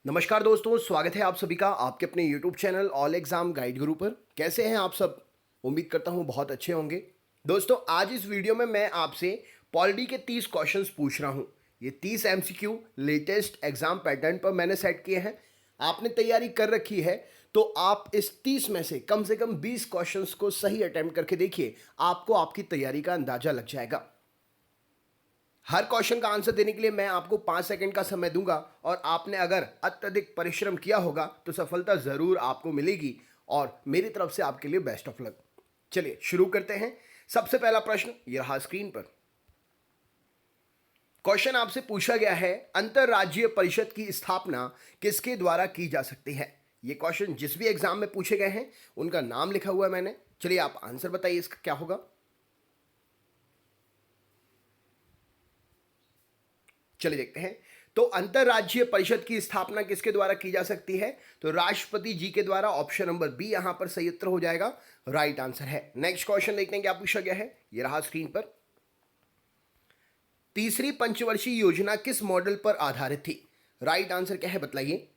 नमस्कार दोस्तों, स्वागत है आप सभी का आपके अपने YouTube channel all exam guide गुरु पर। कैसे हैं आप सब? उम्मीद करता हूं बहुत अच्छे होंगे। दोस्तों, आज इस वीडियो में मैं आपसे पॉलिटी के 30 क्वेश्चंस पूछ रहा हूं। ये 30 MCQ लेटेस्ट एग्जाम पैटर्न पर मैंने सेट किए हैं। आपने तैयारी कर रखी है तो आप इस 30 में से कम 20 क्वेश्चंस को सही अटेम्प्ट करके देखिए, आपको आपकी तैयारी का अंदाजा लग जाएगा। हर क्वेश्चन का आंसर देने के लिए मैं आपको 5 सेकंड का समय दूंगा और आपने अगर अत्यधिक परिश्रम किया होगा तो सफलता जरूर आपको मिलेगी और मेरी तरफ से आपके लिए बेस्ट ऑफ लक। चलिए शुरू करते हैं। सबसे पहला प्रश्न ये रहा स्क्रीन पर। क्वेश्चन आपसे पूछा गया है, अंतरराज्यीय परिषद की स्थापना किसके द्वारा की जा सकती है। ये क्वेश्चन जिस भी एग्जाम में पूछे गए हैं उनका नाम लिखा हुआ है मैंने। चलिए आप आंसर बताइए इसका क्या होगा। चलिए देखते हैं। तो अंतरराज्यीय परिषद की स्थापना किसके द्वारा की जा सकती है? तो राष्ट्रपति जी के द्वारा। ऑप्शन नंबर बी यहां पर सही उत्तर हो जाएगा, राइट आंसर है। नेक्स्ट क्वेश्चन देखते हैं क्या पूछा गया है। ये रहा स्क्रीन पर। तीसरी पंचवर्षीय योजना किस मॉडल पर आधारित थी? राइट आंसर क्या है बतलाइए।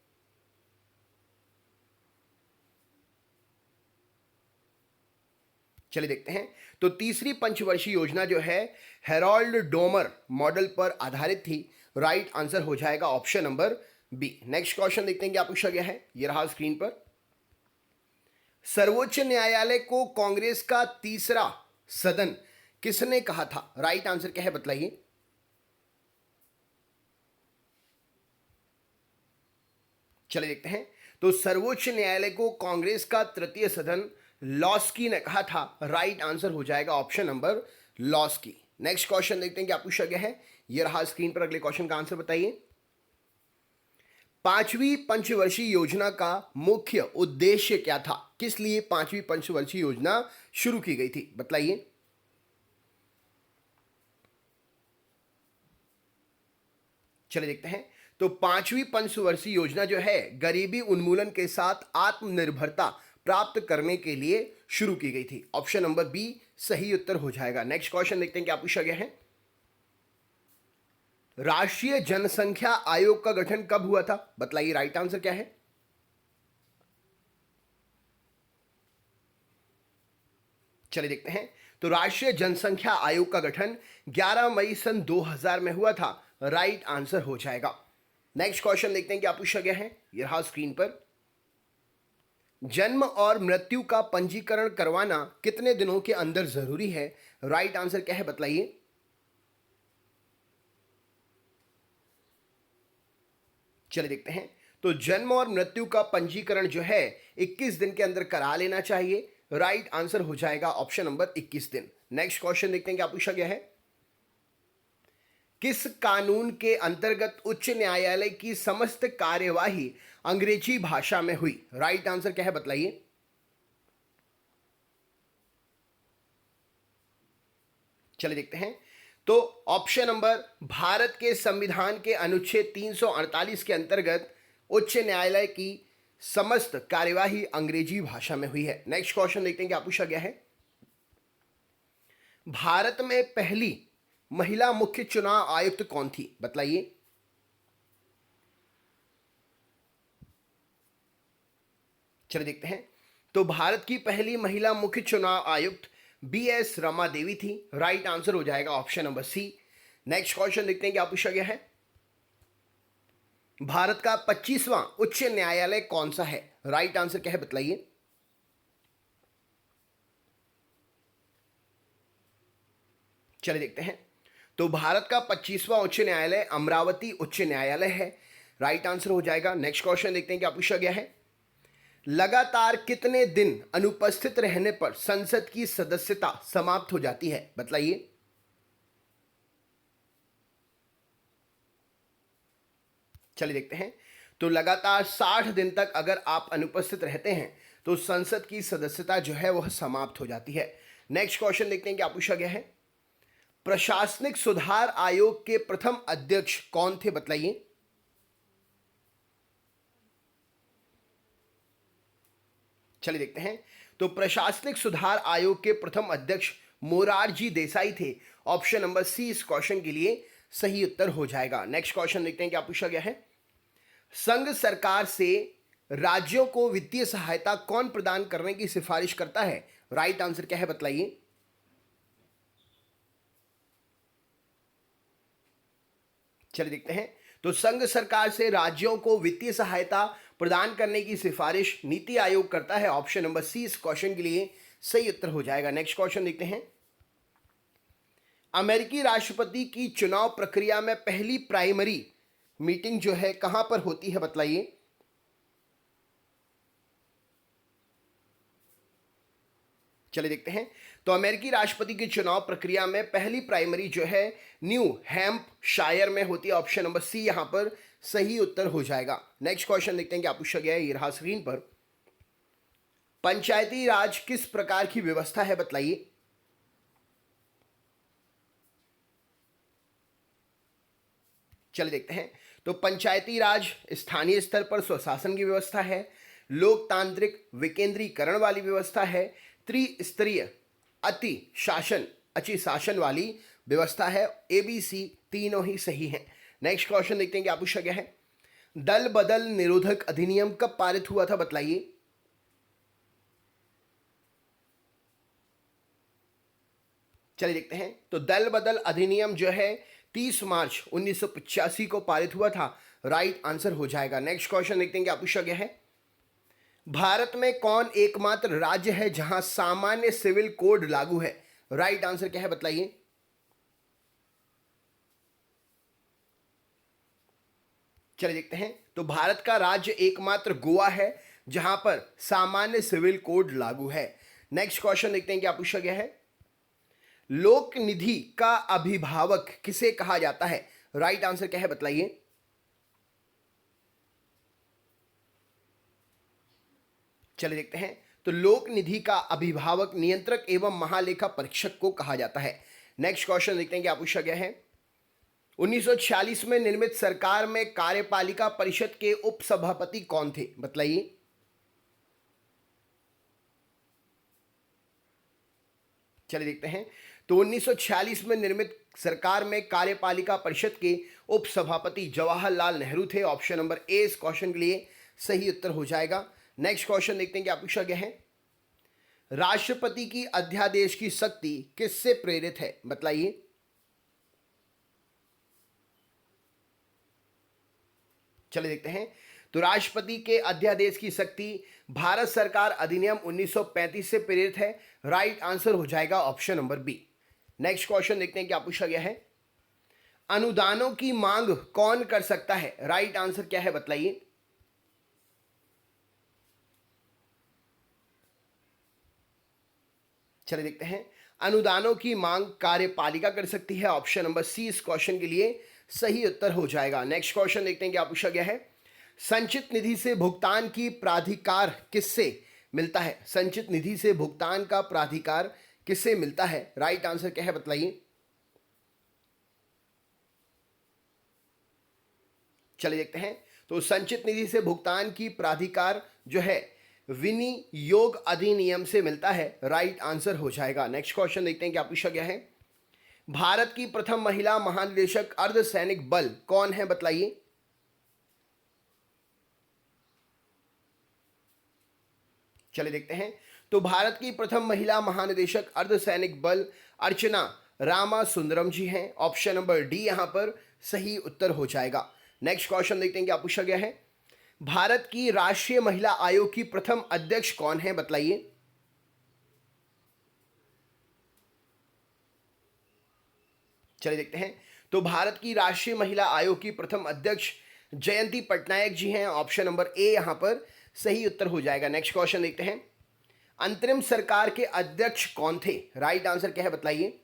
चलिए देखते हैं। तो तीसरी पंचवर्षीय योजना जो है हेरोल्ड डोमर मॉडल पर आधारित थी। राइट आंसर हो जाएगा option number B. Next question देखते हैं क्या पूछा गया है। ये रहा स्क्रीन पर। सर्वोच्च न्यायालय को कांग्रेस का तीसरा सदन किसने कहा था? राइट आंसर क्या है बतलाइए। चलिए देखते हैं। तो सर्वोच्च न्यायालय को कांग्रेस का तृतीय सदन लॉस्की ने कहा था। राइट आंसर हो जाएगा option number Laski. Next question देखते हैं क्या पूछा गया है। यह रहा स्क्रीन पर। अगले क्वेश्चन का आंसर बताइए। पांचवी पंचवर्षीय योजना का मुख्य उद्देश्य क्या था? किस लिए पांचवी पंचवर्षीय योजना शुरू की गई थी बतलाइए। चलिए देखते हैं। तो पांचवी पंचवर्षीय योजना जो है गरीबी उन्मूलन के साथ आत्मनिर्भरता प्राप्त करने के लिए शुरू की गई थी। ऑप्शन नंबर बी सही उत्तर हो जाएगा। नेक्स्ट क्वेश्चन देखते हैं क्या पूछा गया है। राष्ट्रीय जनसंख्या आयोग का गठन कब हुआ था बतलाइए। राइट आंसर क्या है। चलिए देखते हैं। तो राष्ट्रीय जनसंख्या आयोग का गठन 11 मई सन 2000 में हुआ था। राइट आंसर हो जाएगा। नेक्स्ट क्वेश्चन देखते हैं क्या पूछा गया है। यह रहा स्क्रीन पर। जन्म और मृत्यु का पंजीकरण करवाना कितने दिनों के अंदर जरूरी है? राइट आंसर क्या है बतलाइए। चलिए देखते हैं। तो जन्म और मृत्यु का पंजीकरण जो है 21 दिन के अंदर करा लेना चाहिए। राइट आंसर हो जाएगा ऑप्शन नंबर 21 दिन। नेक्स्ट क्वेश्चन देखते हैं क्या पूछा गया है। किस कानून के अंतर्गत उच्च न्यायालय की समस्त कार्यवाही अंग्रेजी भाषा में हुई? राइट आंसर क्या है बतलाइए। चलिए देखते हैं। तो ऑप्शन नंबर भारत के संविधान के अनुच्छेद 348 के अंतर्गत उच्च न्यायालय की समस्त कार्यवाही अंग्रेजी भाषा में हुई है। नेक्स्ट क्वेश्चन देखते हैं क्या पूछा गया है। भारत में पहली महिला मुख्य चुनाव आयुक्त कौन थी बतलाइए। चलिए देखते हैं। तो भारत की पहली महिला मुख्य चुनाव आयुक्त BS रमा देवी थी। राइट आंसर हो जाएगा option number C. Next question देखते हैं क्या पूछा गया है। भारत का 25वां उच्च न्यायालय कौन सा है? राइट आंसर क्या है बतलाइए। चलिए देखते हैं। तो भारत का 25वां उच्च न्यायालय अमरावती उच्च न्यायालय है। राइट आंसर हो जाएगा। नेक्स्ट क्वेश्चन देखते हैं क्या पूछा गया है। लगातार कितने दिन अनुपस्थित रहने पर संसद की सदस्यता समाप्त हो जाती है बतलाइए। चलिए देखते हैं। तो लगातार 60 दिन तक अगर आप अनुपस्थित रहते हैं तो संसद की सदस्यता जो है वह समाप्त हो जाती है। नेक्स्ट क्वेश्चन देखते हैं क्या पूछा गया है। प्रशासनिक सुधार आयोग के प्रथम अध्यक्ष कौन थे बतलाइए। चलिए देखते हैं। तो प्रशासनिक सुधार आयोग के प्रथम अध्यक्ष मोरारजी देसाई थे। ऑप्शन नंबर सी इस क्वेश्चन के लिए सही उत्तर हो जाएगा। नेक्स्ट क्वेश्चन देखते हैं क्या पूछा गया है। संघ सरकार से राज्यों को वित्तीय सहायता कौन प्रदान करने की सिफारिश करता है? राइट आंसर क्या है बताइए। चलिए देखते हैं। तो संघ सरकार से राज्यों को वित्तीय सहायता प्रदान करने की सिफारिश नीति आयोग करता है। ऑप्शन नंबर सी इस क्वेश्चन के लिए सही उत्तर हो जाएगा। नेक्स्ट क्वेश्चन देखते हैं। अमेरिकी राष्ट्रपति की चुनाव प्रक्रिया में पहली प्राइमरी मीटिंग जो है कहां पर होती है बताइए। चलिए देखते हैं। तो अमेरिकी राष्ट्रपति की चुनाव प्रक्रिया में पहली प्राइमरी जो है न्यू हैम्पशायर में होती है। ऑप्शन नंबर सी यहां पर सही उत्तर हो जाएगा। नेक्स्ट क्वेश्चन देखते हैं क्या पूछा गया है। ये रहा स्क्रीन पर। पंचायती राज किस प्रकार की व्यवस्था है बताइए। चलिए देखते हैं। तो पंचायती राज स्थानीय स्तर पर स्वशासन की व्यवस्था है, लोकतांत्रिक विकेंद्रीकरण वाली व्यवस्था है, त्रिस्तरीय अति शासन वाली व्यवस्था है। ABC तीनों ही सही हैं। नेक्स्ट क्वेश्चन देखते हैं क्या पूछा गया है। दल बदल निरोधक अधिनियम कब पारित हुआ था बताइए। चलिए देखते हैं। तो दल बदल अधिनियम जो है 30 मार्च 1985 को पारित हुआ था। राइट आंसर हो जाएगा। नेक्स्ट क्वेश्चन देखते हैं क्या पूछा गया है। भारत में कौन एकमात्र राज्य है जहां सामान्य सिविल कोड लागू है? राइट आंसर क्या है बताइए। चलिए देखते हैं। तो भारत का राज्य एकमात्र गोवा है जहां पर सामान्य सिविल कोड लागू है। नेक्स्ट क्वेश्चन देखते हैं क्या पूछा गया है। लोक निधि का अभिभावक किसे कहा जाता है? राइट आंसर क्या है बताइए। चलिए देखते हैं। तो लोक निधि का अभिभावक नियंत्रक एवं महालेखा परीक्षक को कहा जाता है। नेक्स्ट क्वेश्चन देखते हैं क्या पूछा गया है। 1946 में निर्मित सरकार में कार्यपालिका परिषद के उपसभापति कौन थे बताइए। चलिए देखते हैं। तो 1946 में निर्मित सरकार में कार्यपालिका परिषद के उपसभापति जवाहरलाल नेहरू थे। ऑप्शन नंबर ए इस क्वेश्चन के लिए सही उत्तर हो जाएगा। नेक्स्ट क्वेश्चन देखते हैं क्या पूछा गया है। राष्ट्रपति की अध्यादेश की शक्ति किससे प्रेरित है बताइए। चलिए देखते हैं। तो राष्ट्रपति के अध्यादेश की शक्ति भारत सरकार अधिनियम 1935 से प्रेरित है। राइट आंसर हो जाएगा option number B. Next question देखते हैं क्या पूछा गया है। अनुदानों की मांग कौन कर सकता है? राइट आंसर क्या है बताइए। चलिए देखते हैं। अनुदानों की मांग कार्यपालिका कर सकती है। ऑप्शन नंबर सी इस क्वेश्चन के लिए सही उत्तर हो जाएगा। नेक्स्ट क्वेश्चन देखते हैं क्या पूछा गया है। संचित निधि से भुगतान की प्राधिकार किससे मिलता है? संचित निधि से भुगतान का प्राधिकार किससे मिलता है? राइट आंसर क्या है बताइए। चलिए देखते हैं। तो संचित निधि से भुगतान की प्राधिकार जो है विनियोग अधिनियम से मिलता है। राइट आंसर हो जाएगा। नेक्स्ट क्वेश्चन देखते हैं क्या पूछा गया है। भारत की प्रथम महिला महानिदेशक अर्धसैनिक बल कौन है बताइए। चलिए देखते हैं। तो भारत की प्रथम महिला महानिदेशक अर्धसैनिक बल अर्चना रामासुंदरम जी हैं। ऑप्शन नंबर डी यहां पर सही उत्तर हो जाएगा। नेक्स्ट क्वेश्चन देखते हैं क्या पूछा गया है। भारत की राष्ट्रीय महिला आयोग की प्रथम अध्यक्ष कौन है बताइए। चलिए देखते हैं। तो भारत की राष्ट्रीय महिला आयोग की प्रथम अध्यक्ष जयंती पटनायक जी हैं। ऑप्शन नंबर ए यहां पर सही उत्तर हो जाएगा। नेक्स्ट क्वेश्चन देखते हैं। अंतरिम सरकार के अध्यक्ष कौन थे? राइट आंसर क्या है बताइए।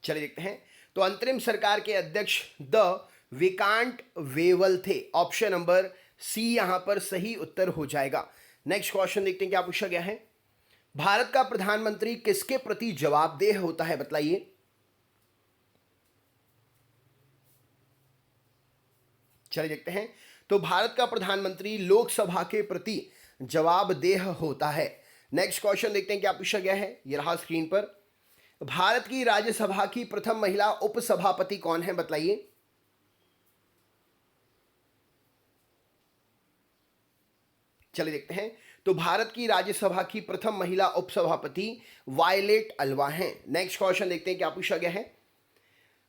चलिए देखते हैं। तो अंतरिम सरकार के अध्यक्ष द विकांट वेवल थे। ऑप्शन नंबर सी यहां पर सही उत्तर हो जाएगा। नेक्स्ट क्वेश्चन देखते हैं क्या पूछा गया है। भारत का प्रधानमंत्री किसके प्रति जवाबदेह होता है बताइए। चलिए देखते हैं। तो भारत का प्रधानमंत्री लोकसभा के प्रति जवाबदेह होता है। नेक्स्ट क्वेश्चन देखते हैं क्या पूछा गया है। यह रहा स्क्रीन पर। भारत की राज्यसभा की प्रथम महिला उपसभापति कौन है, बताइए। चलिए देखते हैं। तो भारत की राज्यसभा की प्रथम महिला उपसभापति वायलेट अल्वा हैं। नेक्स्ट क्वेश्चन देखते हैं क्या पूछा गया है।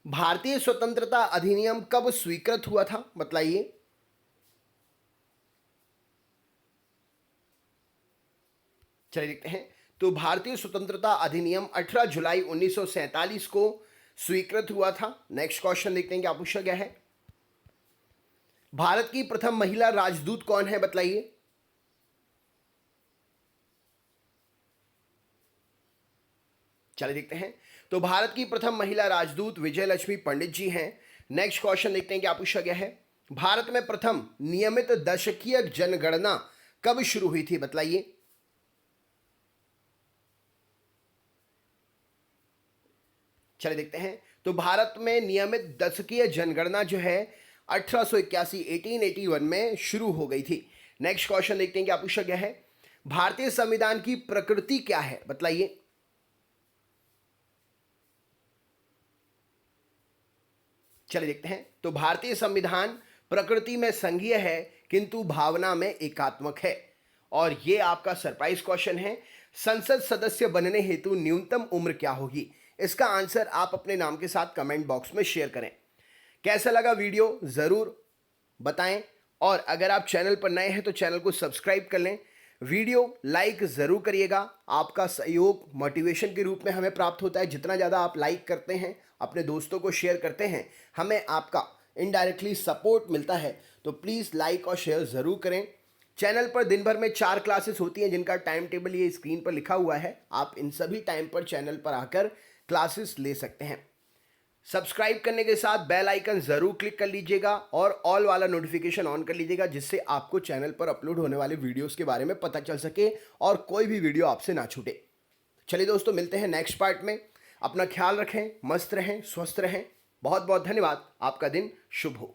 भारतीय स्वतंत्रता अधिनियम कब स्वीकृत हुआ था, बताइए। चलिए देखते हैं। तो भारतीय स्वतंत्रता अधिनियम 18 जुलाई 1947 को स्वीकृत हुआ था। नेक्स्ट क्वेश्चन देखते हैं क्या पूछा गया है। भारत की प्रथम महिला राजदूत कौन है, बताइए। चलिए देखते हैं। तो भारत की प्रथम महिला राजदूत विजय लक्ष्मी पंडित जी हैं। नेक्स्ट क्वेश्चन देखते हैं क्या पूछा गया है। भारत में प्रथम नियमित दशकीय जनगणना कब शुरू हुई थी, बताइए। चलिए देखते हैं। तो भारत में नियमित दशकीय जनगणना जो है 1881 में शुरू हो गई थी। नेक्स्ट क्वेश्चन देखते हैं क्या पूछा गया है। भारतीय संविधान की प्रकृति क्या है, बताइए। चलिए देखते हैं। तो भारतीय संविधान प्रकृति में संघीय है किंतु भावना में एकात्मक है। और ये आपका सरप्राइज क्वेश्चन है। संसद सदस्य बनने हेतु न्यूनतम उम्र क्या होगी? इसका आंसर आप अपने नाम के साथ कमेंट बॉक्स में शेयर करें। कैसा लगा वीडियो ज़रूर बताएं। और अगर आप चैनल पर नए हैं तो चैनल को सब्सक्राइब कर लें। वीडियो लाइक ज़रूर करिएगा। आपका सहयोग मोटिवेशन के रूप में हमें प्राप्त होता है। जितना ज़्यादा आप लाइक करते हैं, अपने दोस्तों को शेयर करते हैं, हमें आपका इनडायरेक्टली सपोर्ट मिलता है। तो प्लीज़ लाइक और शेयर ज़रूर करें। चैनल पर दिन भर में 4 क्लासेस होती हैं जिनका टाइम टेबल ये स्क्रीन पर लिखा हुआ है। आप इन सभी टाइम पर चैनल पर आकर क्लासेस ले सकते हैं। सब्सक्राइब करने के साथ बेल आइकन ज़रूर क्लिक कर लीजिएगा और ऑल वाला नोटिफिकेशन ऑन कर लीजिएगा, जिससे आपको चैनल पर अपलोड होने वाले वीडियोस के बारे में पता चल सके और कोई भी वीडियो आपसे ना छूटे। चलिए दोस्तों, मिलते हैं नेक्स्ट पार्ट में। अपना ख्याल रखें, मस्त रहें, स्वस्थ रहें। बहुत बहुत धन्यवाद। आपका दिन शुभ हो।